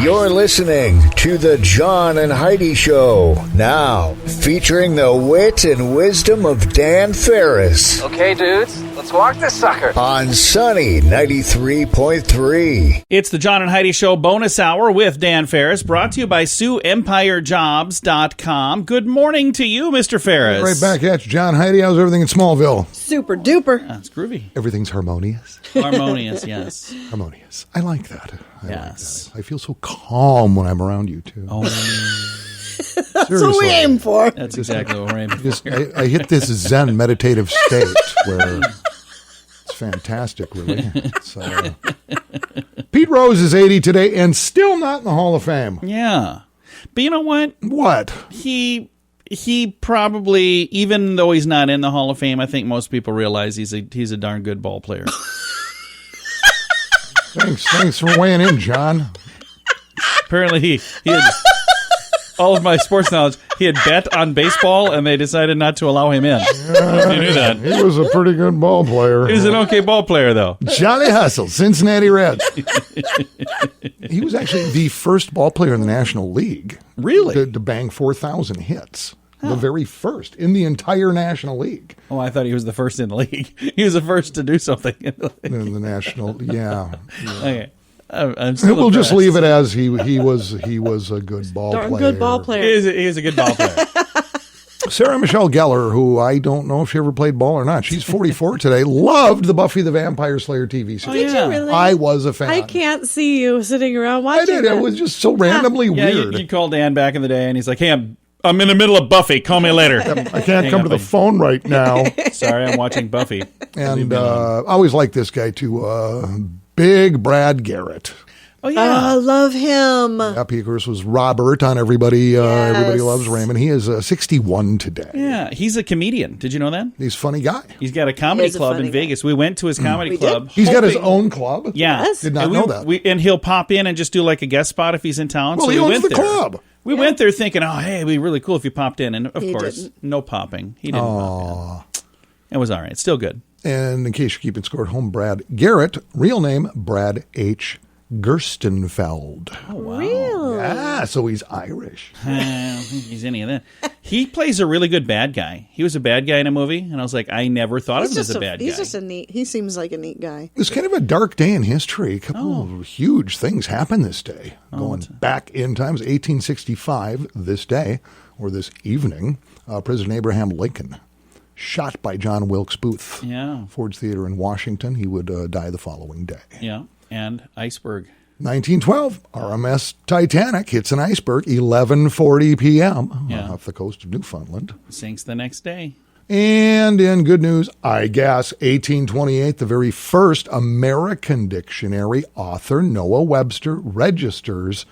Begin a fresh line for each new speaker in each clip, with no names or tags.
You're listening to the John and Heidi Show, now featuring the wit and wisdom of Dan Farris.
Okay, dudes, let's walk this sucker.
On Sunny 93.3.
It's the John and Heidi Show bonus hour with Dan Farris, brought to you by SiouxEmpireJobs.com. Good morning to you, Mr. Farris.
Right back at you, John Heidi. How's everything in Smallville?
Super duper.
It's groovy.
Everything's harmonious.
Harmonious, yes.
Harmonious. I like that.
Yes.
I feel so calm when I'm around you, too.
Oh,
That's what we aim for.
that's exactly what we're aiming for.
I hit this Zen meditative state where it's fantastic, really. Pete Rose is 80 today and still not in the Hall of Fame.
Yeah. But you know what?
What?
He probably, even though he's not in the Hall of Fame, I think most people realize he's a darn good ball player.
Thanks for weighing in, John.
Apparently he had all of my sports knowledge. He had bet on baseball, and they decided not to allow him in. You knew that.
He was a pretty good ball player.
He was an okay ball player, though.
Johnny Hustle, Cincinnati Reds. He was actually the first ball player in the National League.
Really?
To bang 4,000 hits. The very first in the entire National League.
Oh, I thought he was the first in the league. He was the first to do something in the league.
In the National, yeah.
Okay. I'm still
We'll just
impressed.
leave it as he was a good ball
Darn
player.
good ball player.
He is a good ball player.
Sarah Michelle Gellar, who I don't know if she ever played ball or not. She's 44 today. Loved the Buffy the Vampire Slayer TV series.
Did you really?
I was a fan.
I can't see you sitting around
I
watching
did.
that.
It was just so randomly
Yeah,
weird.
you called Dan back in the day, and he's like, "Hey, I'm in the middle of Buffy. Call me later."
I can't come to the phone right now.
Sorry, I'm watching Buffy.
And I always liked this guy too. Big Brad Garrett.
Oh,
Oh,
yeah.
I love him.
Yep, he of course was Robert on Everybody Loves Raymond. He is 61 today.
Yeah, he's a comedian. Did you know that?
He's a funny guy.
He's got a comedy
He is a
club
funny
in
guy.
Vegas. We went to his comedy
We
club.
did?
He's got his
hoping-
own club.
Yeah.
Yes.
Did not
And
know that.
And he'll pop in and just do like a guest spot if he's in town.
Well,
so
he
we
owns
went
the
there.
club.
We went there thinking, oh, hey, it'd be really cool if you popped in. And, of
He
course,
didn't.
no popping. He didn't pop in. It was all right. Still good.
And in case you're keeping score at home, Brad Garrett, real name Brad H. Gerstenfeld.
Oh, wow.
Really?
Ah, so he's Irish.
I don't think he's any of that. He plays a really good bad guy. He was a bad guy in a movie, and I was like, I never thought of him as a bad guy.
He's just a neat. He seems like a neat guy.
It's kind of a dark day in history. A couple of huge things happened this day. Going back in times, 1865, this day, or this evening, President Abraham Lincoln shot by John Wilkes Booth.
Yeah.
Ford's Theater in Washington. He would die the following day.
Yeah, and Iceberg.
1912, RMS Titanic hits an iceberg, 11:40 p.m.
Yeah.
off the coast of Newfoundland.
Sinks the next day.
And in good news, I guess, 1828, the very first American dictionary author, Noah Webster, registers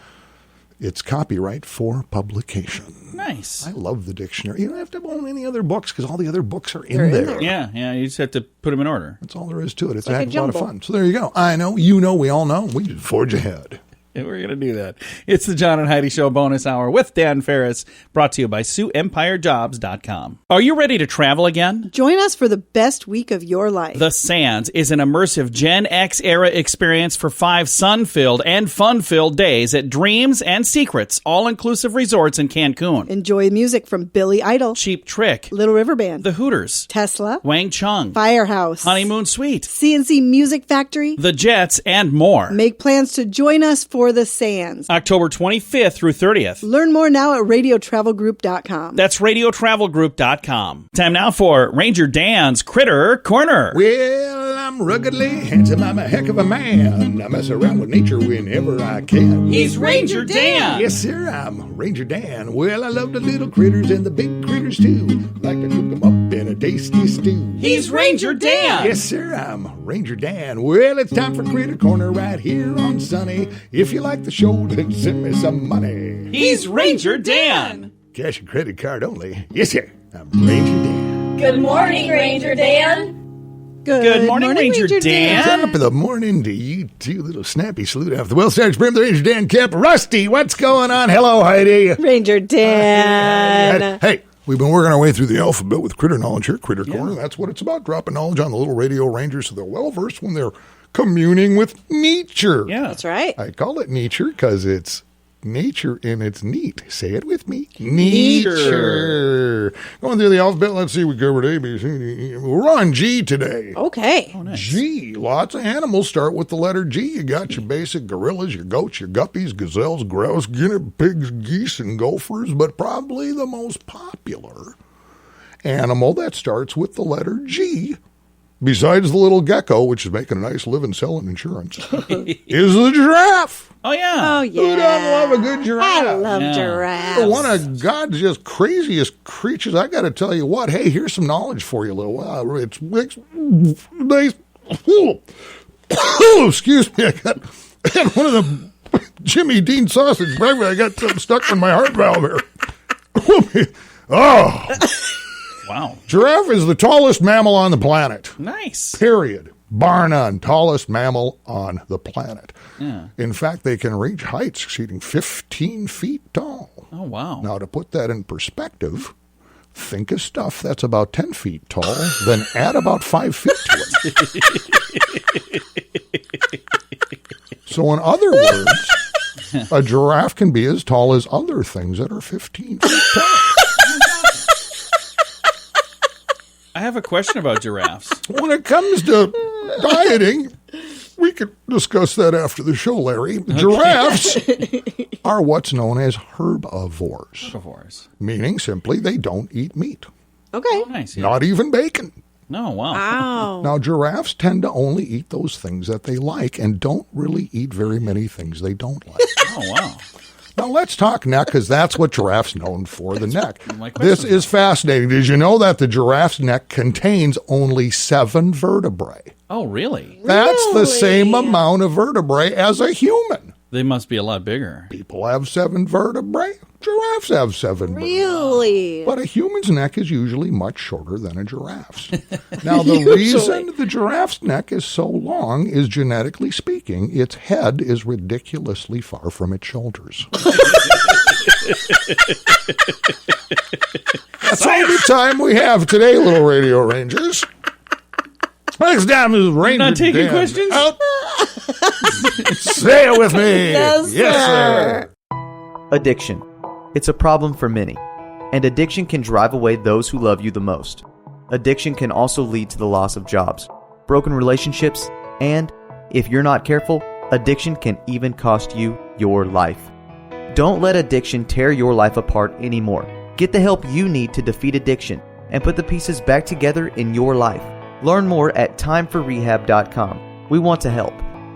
its copyright for publication.
Nice.
I love the dictionary. You don't have to own any other books because all the other books are in there.
Yeah, you just have to put them in order.
That's all there is to it. It's
like
a heck
a
of a lot of
jumble.
fun. So there you go. I know, you know, we all know. We just forge ahead.
Yeah, we're going to do that. It's the John and Heidi Show bonus hour with Dan Farris, brought to you by SiouxEmpireJobs.com. Are you ready to travel again?
Join us for the best week of your life.
The Sands is an immersive Gen X era experience for 5 sun-filled and fun-filled days at Dreams and Secrets all-inclusive resorts in Cancun.
Enjoy music from Billy Idol,
Cheap Trick,
Little River Band,
The Hooters,
Tesla,
Wang Chung,
Firehouse,
Honeymoon Suite,
CNC Music Factory.
The Jets, and more.
Make plans to join us for the Sands.
October 25th through 30th.
Learn more now at radiotravelgroup.com.
That's radiotravelgroup.com. Time now for Ranger Dan's Critter Corner.
Well, I'm ruggedly handsome. I'm a heck of a man. I mess around with nature whenever I can.
He's Ranger Dan.
Yes, sir, I'm Ranger Dan. Well, I love the little critters and the big critters too. Like to cook them up in a tasty stew.
He's Ranger Dan.
Yes, sir, I'm Ranger Dan. Well, it's time for Critter Corner right here on Sunny. If you like the show, then send me some money.
He's Ranger Dan.
Cash and credit card only. Yes, sir, I'm Ranger Dan.
Good morning, Ranger Dan.
Good morning, Ranger Dan.
Top of the morning to you two, little snappy salute after the well-started spring, the Ranger Dan Cap. Rusty, what's going on? Hello, Heidi.
Ranger Dan.
Hey, we've been working our way through the alphabet with Critter Knowledge here, Critter Corner. That's what it's about, dropping knowledge on the little radio rangers so they're well-versed when they're communing with nature.
Yeah.
That's right.
I call it nature because it's nature and it's neat. Say it with me. Nature. Going through the alphabet, let's see, we covered A, B, C, D, E. We're on G today.
Okay.
Oh, nice.
G. Lots of animals start with the letter G. You got your basic gorillas, your goats, your guppies, gazelles, grouse, guinea pigs, geese, and gophers, but probably the most popular animal that starts with the letter G, besides the little gecko, which is making a nice living selling insurance, is the giraffe.
Oh, yeah.
Oh, yeah.
Who doesn't love a good giraffe?
I love
Yeah.
giraffes.
One of God's just craziest creatures. I got to tell you what. Hey, here's some knowledge for you, little. It's nice. Excuse me. I had one of the Jimmy Dean sausage breakfast. I got something stuck in my heart valve here. Oh,
Wow.
giraffe is the tallest mammal on the planet.
Nice.
Period. Bar none. Tallest mammal on the planet.
Yeah.
In fact, they can reach heights exceeding 15 feet tall.
Oh, wow.
Now, to put that in perspective, think of stuff that's about 10 feet tall, then add about 5 feet to it. So, in other words, a giraffe can be as tall as other things that are 15 feet tall.
I have a question about giraffes.
When it comes to dieting, we could discuss that after the show, Larry. Giraffes are what's known as herbivores, meaning simply they don't eat meat,
Okay.
Nice. Yeah.
not even bacon.
No, wow.
Wow.
Now, giraffes tend to only eat those things that they like and don't really eat very many things they don't like.
Oh, wow.
Now, let's talk neck, because that's what giraffes known for, the neck.
my question.
This is fascinating. Did you know that the giraffe's neck contains only 7 vertebrae?
Oh, really?
That's the same amount of vertebrae as a human.
They must be a lot bigger.
People have 7 vertebrae. Giraffes have 7 vertebrae.
Really?
But a human's neck is usually much shorter than a giraffe's. Now, the reason the giraffe's neck is so long is, genetically speaking, its head is ridiculously far from its shoulders. That's all the time we have today, little Radio Rangers. Next time is Ranger
Not taking
Dan.
questions?
Out. Say it with me.
Yes,
sir.
Addiction. It's a problem for many, and addiction can drive away those who love you the most. Addiction can also lead to the loss of jobs, broken relationships, and, if you're not careful, addiction can even cost you your life. Don't let addiction tear your life apart anymore. Get the help you need to defeat addiction and put the pieces back together in your life. Learn more at timeforrehab.com. We want to help.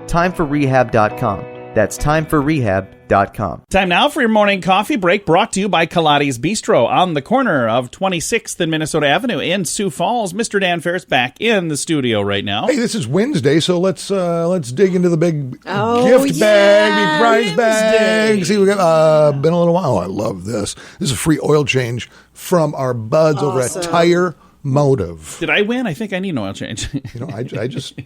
Timeforrehab.com. That's timeforrehab.com.
Time now for your morning coffee break, brought to you by Kaladi's Bistro on the corner of 26th and Minnesota Avenue in Sioux Falls. Mr. Dan Farris back in the studio right now.
Hey, this is Wednesday, so let's dig into the big gift
yeah,
bag, big prize bag.
Wednesday.
See, we got been a little while. I love this. This is a free oil change from our buds over at Tire Motive.
Did I win? I think I need an oil change.
You know, I just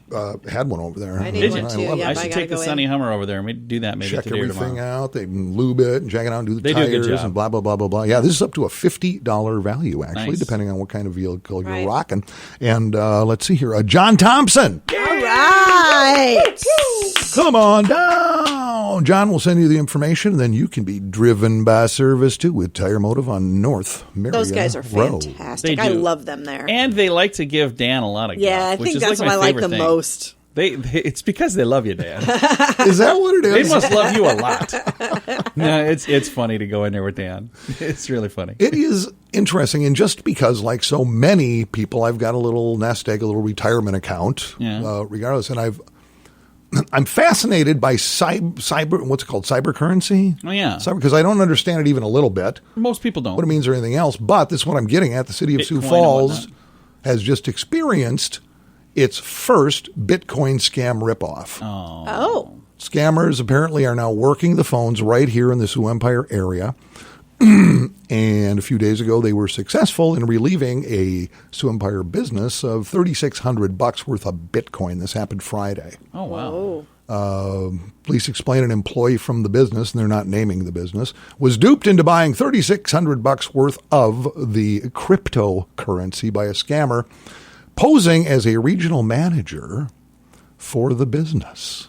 had one over there.
I need
Did
one
you?
too.
love it.
Yeah,
I
but
should
gotta
take the
go
Sunny
in.
Hummer over there and we do that maybe
Check
today or
everything
tomorrow.
out. They lube it and check it out and do the
They do a good
tires
job.
and blah, blah, blah, blah, blah. Yeah, this is up to a $50 value, actually,
Nice.
depending on what kind of vehicle
Right.
you're rocking. And let's see here. John Thompson.
All right.
Come on down. John will send you the information, and then you can be driven by service, too, with Tire Motive on North Marion
Those guys are
Road.
fantastic.
They
I
do.
love them there.
And they like to give Dan a lot of
Yeah, I
guff, which
think
is
that's
like
what I
my
like
favorite
the
thing.
most.
It's because they love you, Dan.
Is that what it
They
is?
must love you a lot. No, it's funny to go in there with Dan. It's really funny.
It is interesting, and just because, like so many people, I've got a little nest egg, a little retirement account,
Yeah.
regardless, and I'm fascinated by cyber, what's it called, cyber currency?
Oh, yeah.
Because I don't understand it even a little bit,
Most people don't.
what it means or anything else, but this is what I'm getting at. The city of Sioux
Bitcoin and
Falls
whatnot.
has just experienced its first Bitcoin scam ripoff.
Oh.
Scammers apparently are now working the phones right here in the Sioux Empire area. And a few days ago, they were successful in relieving a Sioux Empire business of $3,600 worth of Bitcoin. This happened Friday.
Oh, wow.
Police explain an employee from the business, and they're not naming the business, was duped into buying $3,600 worth of the cryptocurrency by a scammer posing as a regional manager for the business.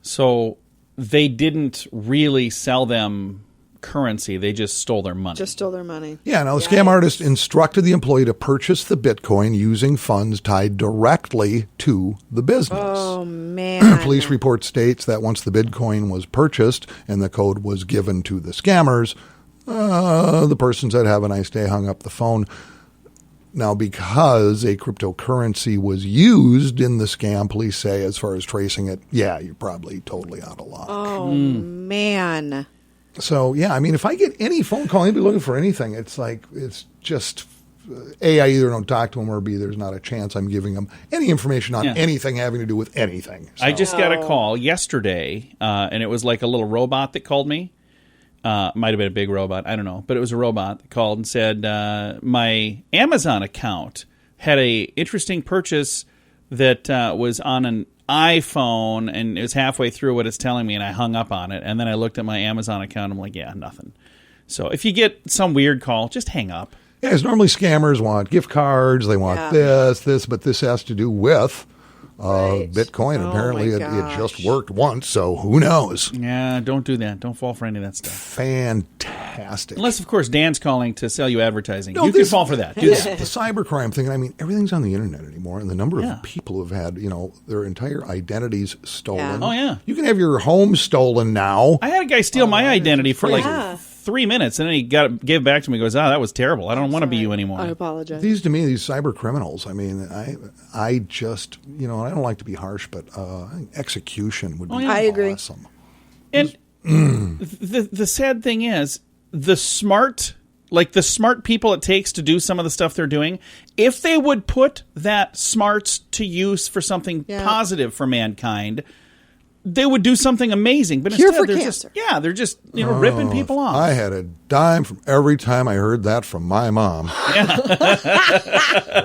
So they didn't really sell them currency. They just stole their money.
Just stole their money.
Yeah, now the scam artist instructed the employee to purchase the Bitcoin using funds tied directly to the business.
Oh, man.
Police report states that once the Bitcoin was purchased and the code was given to the scammers, the person said, "Have a nice day," hung up the phone. Now, because a cryptocurrency was used in the scam, police say, as far as tracing it, yeah, you're probably totally out of luck.
Oh, man.
So, yeah, I mean, if I get any phone call, anybody looking for anything, it's like, it's just, A, I either don't talk to them, or B, there's not a chance I'm giving them any information on anything having to do with anything. So.
I just got a call yesterday, and it was like a little robot that called me. Might have been a big robot, I don't know. But it was a robot that called and said, my Amazon account had a interesting purchase that was on an iPhone, and it was halfway through what it's telling me, and I hung up on it. And then I looked at my Amazon account, and I'm like, yeah, nothing. So if you get some weird call, just hang up.
Yeah, because normally scammers want gift cards, they want this, but this has to do with Bitcoin. Apparently it just worked once, so who knows?
Yeah, don't do that. Don't fall for any of that stuff.
Fantastic.
Unless, of course, Dan's calling to sell you advertising. You can fall for that. Do that.
The cybercrime thing, I mean, everything's on the internet anymore, and the number of people who have had, their entire identities stolen.
Oh, yeah.
You can have your home stolen now.
I had a guy steal my identity for like 3 minutes, and then he gave it back to me and goes, that was terrible. I don't want to be you anymore.
I apologize.
These cyber criminals, I mean, I just, I don't like to be harsh, but execution would be
I agree.
awesome.
And the sad thing is, the smart people it takes to do some of the stuff they're doing, if they would put that smarts to use for something positive for mankind, they would do something amazing. But
Cure
instead,
for
they're
cancer.
They're just ripping people off.
I had a dime from every time I heard that from my mom.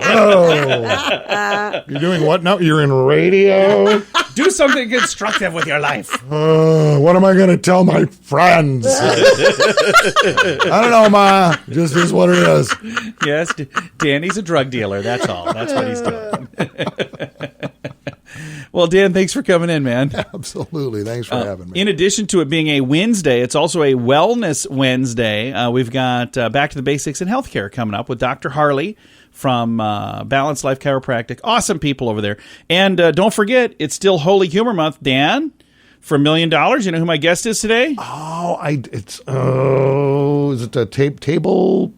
Oh, you're doing what now? You're in radio?
Do something constructive with your life.
What am I going to tell my friends? I don't know, Ma. Just is what it is.
Yes, Danny's a drug dealer. That's all. That's what he's doing. Well, Dan, thanks for coming in, man.
Absolutely. Thanks for having me.
In addition to it being a Wednesday, it's also a Wellness Wednesday. We've got Back to the Basics in Healthcare coming up with Dr. Harley from Balanced Life Chiropractic. Awesome people over there. And don't forget, it's still Holy Humor Month. Dan, for $1 million, you know who my guest is today?
Is it a table?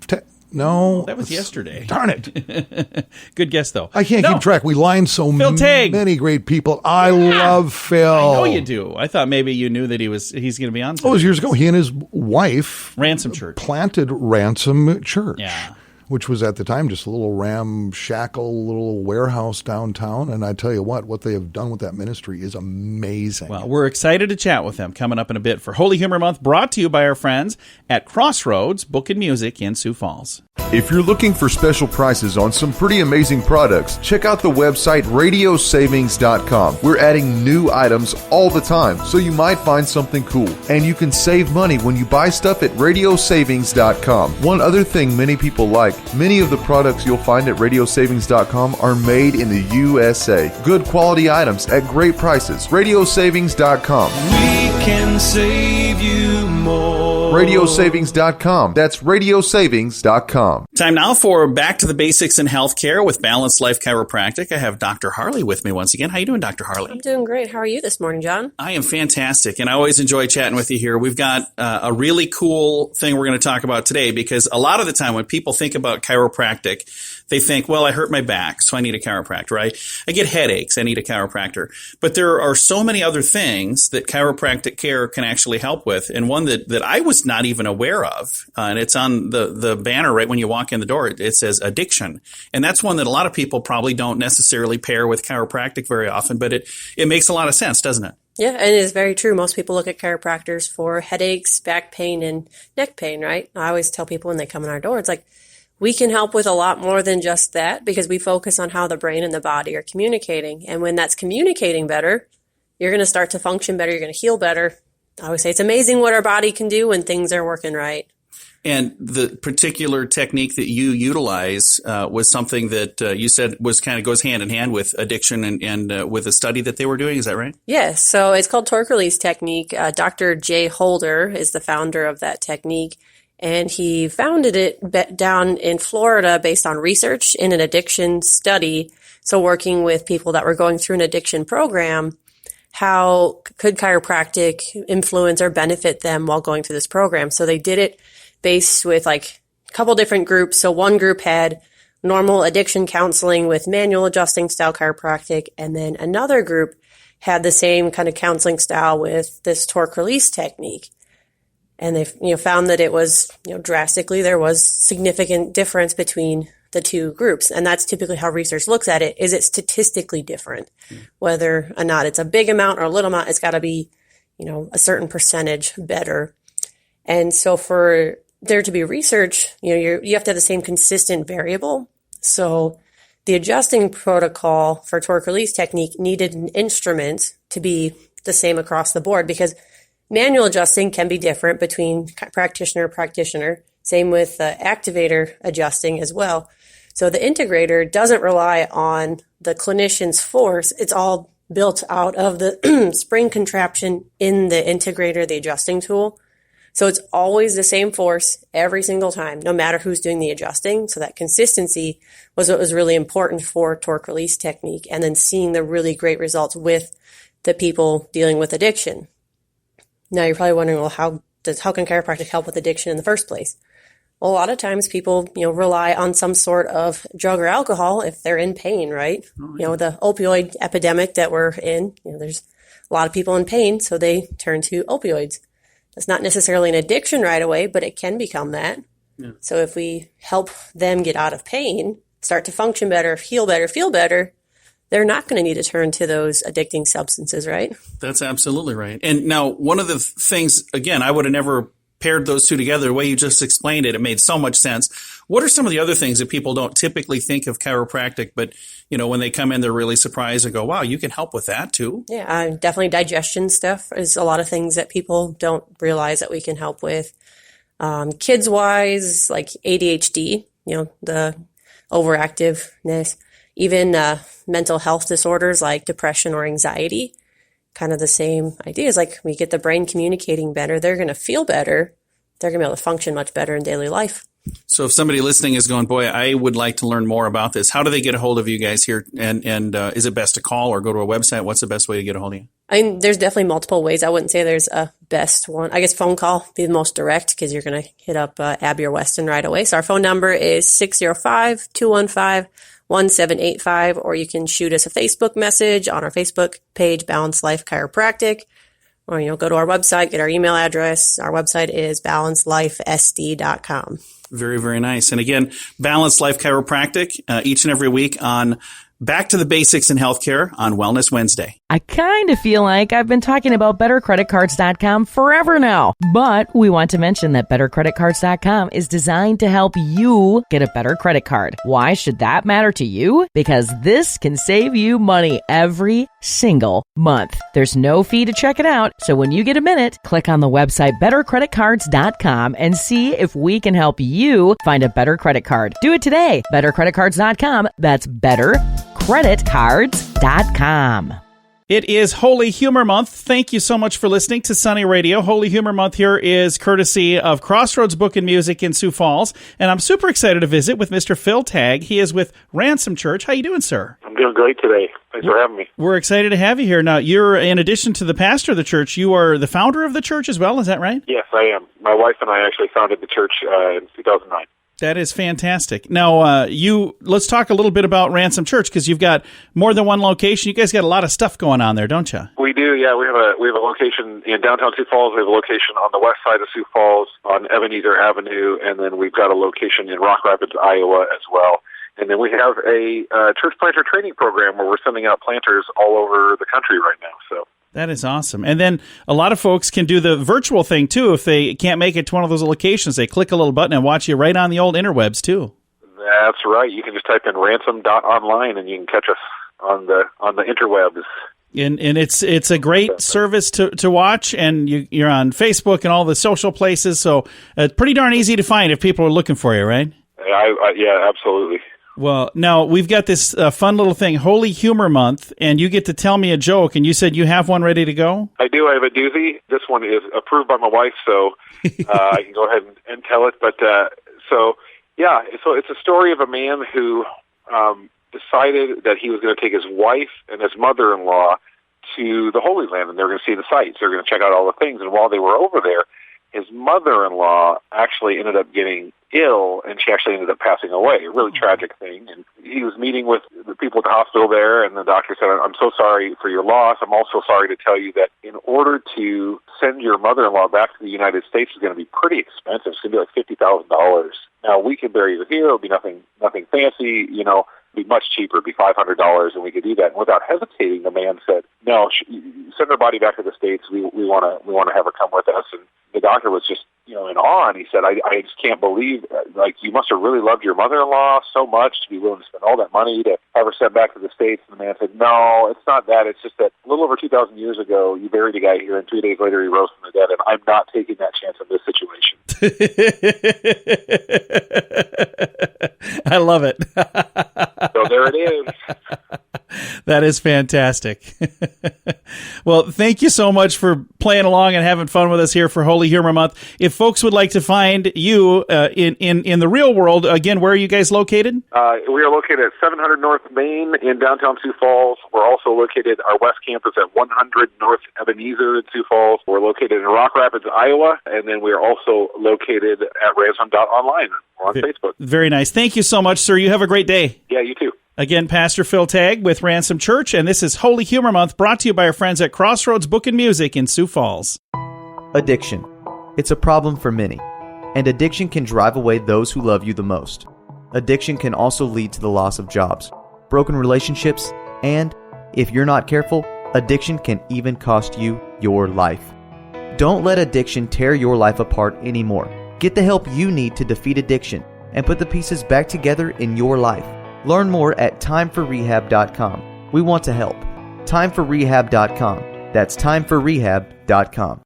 No.
That was yesterday.
Darn it.
Good guess, though.
I can't keep track. We line so many great people. I love Phil.
I know you do. I thought maybe you knew that he's going to be on today.
Oh, it was years ago. He and his wife
Ransom Church
planted Ransom Church.
Yeah.
Which was at the time just a little ramshackle little warehouse downtown. And I tell you what they have done with that ministry is amazing.
Well, we're excited to chat with them coming up in a bit for Holy Humor Month, brought to you by our friends at Crossroads Book and Music in Sioux Falls.
If you're looking for special prices on some pretty amazing products, check out the website radiosavings.com. We're adding new items all the time, so you might find something cool. And you can save money when you buy stuff at radiosavings.com. One other thing many people like, many of the products you'll find at radiosavings.com are made in the USA. Good quality items at great prices. Radiosavings.com.
We can save you more.
Radiosavings.com. That's radiosavings.com.
Time now for Back to the Basics in Healthcare with Balanced Life Chiropractic. I have Dr. Harley with me once again. How you doing, Dr. Harley?
I'm doing great. How are you this morning, John?
I am fantastic, and I always enjoy chatting with you here. We've got a really cool thing we're going to talk about today, because a lot of the time when people think about chiropractic, they think, well, I hurt my back, so I need a chiropractor, right? I get headaches, I need a chiropractor. But there are so many other things that chiropractic care can actually help with, and one that I was not even aware of, and it's on the banner right when you walk in the door. It says addiction, and that's one that a lot of people probably don't necessarily pair with chiropractic very often, but it makes a lot of sense, doesn't it?
Yeah, and it is very true. Most people look at chiropractors for headaches, back pain, and neck pain, right? I always tell people when they come in our door, it's like, we can help with a lot more than just that, because we focus on how the brain and the body are communicating. And when that's communicating better, you're going to start to function better. You're going to heal better. I always say it's amazing what our body can do when things are working right.
And the particular technique that you utilize was something that you said was kind of goes hand in hand with addiction and with a study that they were doing. Is that right?
Yes. So it's called torque release technique. Dr. Jay Holder is the founder of that technique. And he founded it down in Florida based on research in an addiction study. So working with people that were going through an addiction program, how could chiropractic influence or benefit them while going through this program? So they did it based with like a couple different groups. So one group had normal addiction counseling with manual adjusting style chiropractic. And then another group had the same kind of counseling style with this torque release technique. And they found that it was, drastically, there was significant difference between the two groups. And that's typically how research looks at it. Is it statistically different? Whether or not it's a big amount or a little amount, it's got to be, a certain percentage better. And so for there to be research, you have to have the same consistent variable. So the adjusting protocol for torque release technique needed an instrument to be the same across the board, because manual adjusting can be different between practitioner to practitioner. Same with activator adjusting as well. So the integrator doesn't rely on the clinician's force. It's all built out of the spring contraption in the integrator, the adjusting tool. So it's always the same force every single time, no matter who's doing the adjusting. So that consistency was what was really important for torque release technique, and then seeing the really great results with the people dealing with addiction. Now you're probably wondering, well, how can chiropractic help with addiction in the first place? Well, a lot of times people, rely on some sort of drug or alcohol if they're in pain, right? Oh, yeah. The opioid epidemic that we're in, there's a lot of people in pain, so they turn to opioids. It's not necessarily an addiction right away, but it can become that. Yeah. So if we help them get out of pain, start to function better, heal better, feel better, they're not going to need to turn to those addicting substances, right?
That's absolutely right. And now one of the things, again, I would have never paired those two together. The way you just explained it, it made so much sense. What are some of the other things that people don't typically think of chiropractic, but, when they come in, they're really surprised and go, wow, you can help with that too?
Yeah, definitely digestion stuff is a lot of things that people don't realize that we can help with. Kids-wise, like ADHD, the overactiveness, even mental health disorders like depression or anxiety, kind of the same idea. Is like we get the brain communicating better, they're going to feel better, they're going to be able to function much better in daily life.
So if somebody listening is going, boy, I would like to learn more about this, how do they get a hold of you guys here? And is it best to call or go to a website? What's the best way to get a hold of you?
I mean, there's definitely multiple ways. I wouldn't say there's a best one. I guess phone call would be the most direct, because you're going to hit up Abby or Weston right away. So our phone number is 605-215-1785, or you can shoot us a Facebook message on our Facebook page, Balanced Life Chiropractic, or, go to our website, get our email address. Our website is balancedlifesd.com.
Very, very nice. And again, Balanced Life Chiropractic, each and every week on Back to the Basics in Healthcare on Wellness Wednesday.
I kind of feel like I've been talking about bettercreditcards.com forever now, but we want to mention that bettercreditcards.com is designed to help you get a better credit card. Why should that matter to you? Because this can save you money every single month. There's no fee to check it out, so when you get a minute, click on the website bettercreditcards.com and see if we can help you find a better credit card. Do it today. Bettercreditcards.com. That's bettercreditcards.com.
It is Holy Humor Month. Thank you so much for listening to Sunny Radio. Holy Humor Month here is courtesy of Crossroads Book and Music in Sioux Falls, and I'm super excited to visit with Mr. Phil Tagg. He is with Ransom Church. How you doing, sir?
I'm doing great today. Thanks for having me.
We're excited to have you here. Now, you're, in addition to the pastor of the church, you are the founder of the church as well. Is that right?
Yes, I am. My wife and I actually founded the church in 2009.
That is fantastic. Now, let's talk a little bit about Ransom Church, because you've got more than one location. You guys got a lot of stuff going on there, don't you?
We do, yeah. We have a location in downtown Sioux Falls. We have a location on the west side of Sioux Falls on Ebenezer Avenue, and then we've got a location in Rock Rapids, Iowa as well. And then we have a church planter training program where we're sending out planters all over the country right now. So
that is awesome. And then a lot of folks can do the virtual thing, too. If they can't make it to one of those locations, they click a little button and watch you right on the old interwebs, too.
That's right. You can just type in ransom.online and you can catch us on the interwebs.
And it's a great service to watch, and you're on Facebook and all the social places, so it's pretty darn easy to find if people are looking for you, right?
Yeah, absolutely.
Well, now we've got this fun little thing, Holy Humor Month, and you get to tell me a joke, and you said you have one ready to go?
I do. I have a doozy. This one is approved by my wife, so I can go ahead and tell it. But so it's a story of a man who decided that he was going to take his wife and his mother-in-law to the Holy Land, and they were going to see the sights. They were going to check out all the things. And while they were over there, his mother-in-law actually ended up getting ill, and she actually ended up passing away. A really tragic thing. And he was meeting with the people at the hospital there, and the doctor said, "I'm so sorry for your loss. I'm also sorry to tell you that in order to send your mother-in-law back to the United States is going to be pretty expensive. It's going to be like $50,000. Now, we can bury her here. It'll be nothing fancy, you know. Be much cheaper, be $500, and we could do that." And without hesitating, the man said, "No, send her body back to the States. We want to have her come with us." And the doctor was just, in awe, and he said, I just can't believe, like, you must have really loved your mother-in-law so much to be willing to spend all that money to have her sent back to the States. And the man said, "No, it's not that. It's just that a little over 2,000 years ago, you buried a guy here, and 3 days later he rose from the dead, and I'm not taking that chance in this situation."
I love it.
So there it is.
That is fantastic. Well, thank you so much for playing along and having fun with us here for Holy Humor Month. If folks would like to find you in the real world, again, where are you guys located?
We are located at 700 North Main in downtown Sioux Falls. We're also located, our West Campus, at 100 North Ebenezer in Sioux Falls. We're located in Rock Rapids, Iowa, and then we are also located at ransom.online. We're on Facebook.
Very nice. Thank you so much, sir. You have a great day.
Yeah, you too.
Again, Pastor Phil Tagg with Ransom Church, and this is Holy Humor Month, brought to you by our friends at Crossroads Book and Music in Sioux Falls.
Addiction. It's a problem for many, and addiction can drive away those who love you the most. Addiction can also lead to the loss of jobs, broken relationships, and, if you're not careful, addiction can even cost you your life. Don't let addiction tear your life apart anymore. Get the help you need to defeat addiction and put the pieces back together in your life. Learn more at timeforrehab.com. We want to help. Timeforrehab.com. That's timeforrehab.com.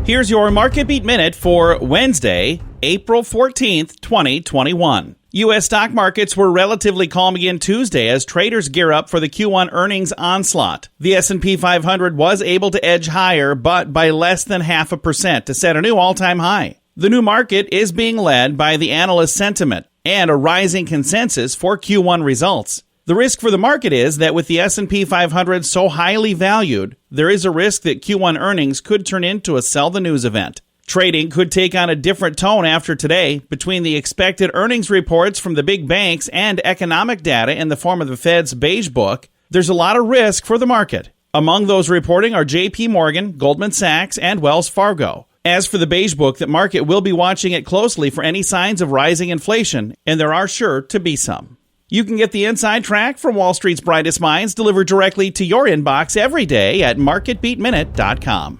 Here's your Market Beat Minute for Wednesday, April 14th, 2021. U.S. stock markets were relatively calm again Tuesday as traders gear up for the Q1 earnings onslaught. The S&P 500 was able to edge higher, but by less than 0.5% to set a new all-time high. The new market is being led by the analyst sentiment and a rising consensus for Q1 results. The risk for the market is that with the S&P 500 so highly valued, there is a risk that Q1 earnings could turn into a sell the news event. Trading could take on a different tone after today between the expected earnings reports from the big banks and economic data in the form of the Fed's Beige Book. There's a lot of risk for the market. Among those reporting are J.P. Morgan, Goldman Sachs, and Wells Fargo. As for the Beige Book, the market will be watching it closely for any signs of rising inflation, and there are sure to be some. You can get the inside track from Wall Street's brightest minds delivered directly to your inbox every day at marketbeatminute.com.